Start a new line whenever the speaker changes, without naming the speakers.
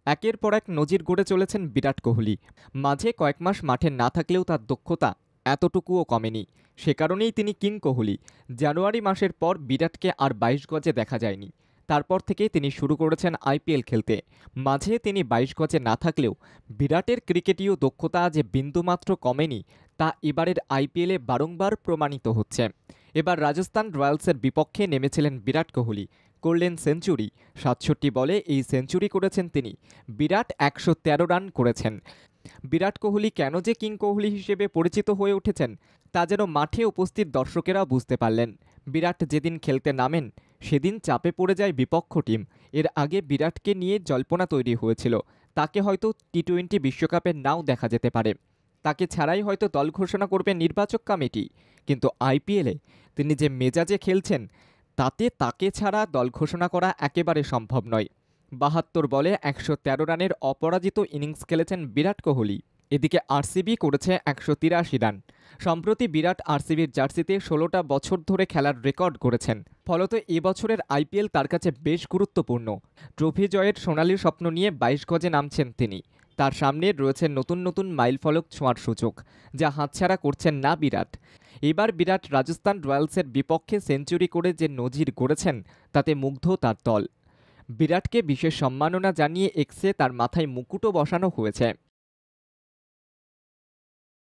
একের পর এক নজির গড়ে চলেছেন বিরাট কোহলি। মাঝে কয়েক মাস মাঠে না থাকলেও তার দক্ষতা এতটুকুও কমেনি। সে কারণেই তিনি কিং কোহলি। জানুয়ারি মাসের পর বিরাটকে আর ২২ গজে দেখা যায়নি। তারপর থেকেই তিনি শুরু করেছেন আইপিএল খেলতে। মাঝে তিনি ২২ গজে না থাকলেও বিরাটের ক্রিকেটীয় দক্ষতা যে বিন্দুমাত্র কমেনি তা এবারের আইপিএলে বারংবার প্রমাণিত হচ্ছে। এবার রাজস্থান রয়্যালসের বিপক্ষে নেমেছিলেন বিরাট কোহলি, করলেন সেঞ্চুরি। ৬৭ বলে এই সেঞ্চুরি করেছেন তিনি। বিরাট ১১৩ রান করেছেন। বিরাট কোহলি কেন যে কিং কোহলি হিসেবে পরিচিত হয়ে উঠেছেন তা যেন মাঠে উপস্থিত দর্শকেরা বুঝতে পারলেন। বিরাট যেদিন খেলতে নামেন সেদিন চাপে পড়ে যায় বিপক্ষ টিম। এর আগে বিরাটকে নিয়ে জল্পনা তৈরি হয়েছিল, তাকে হয়তো টি-20 বিশ্বকাপে নাও দেখা যেতে পারে, তাকে ছাড়াই হয়তো দল ঘোষণা করবে নির্বাচক কমিটি। কিন্তু আইপিএলে তিনি যে মেজাজে খেলছেন তাতে তাকে ছাড়া দল ঘোষণা করা একেবারে সম্ভব নয়। ৭২ বলে ১১৩ রানের অপরাজিত ইনিংস খেলেছেন বিরাট কোহলি। এদিকে আরসিবি করেছে ১৮৩ রান। সম্প্রতি বিরাট আরসিবির জার্সিতে ১৬টা বছর ধরে খেলার রেকর্ড করেছেন। ফলত এবছরের আইপিএল তার কাছে বেশ গুরুত্বপূর্ণ। ট্রফি জয়ের সোনালি স্বপ্ন নিয়ে ২২ গজে নামছেন তিনি। তার সামনে রয়েছে নতুন নতুন মাইলফলক ছোঁয়ার সুযোগ, যা হাতছাড়া করছেন না বিরাট। এবার বিরাট রাজস্থান রয়্যালসের বিপক্ষে সেঞ্চুরি করে যে নজির গড়েছেন তাতে মুগ্ধ তার দল। বিরাটকে বিশেষ সম্মাননা জানিয়ে এক্সে তার মাথায় মুকুটও বসানো হয়েছে।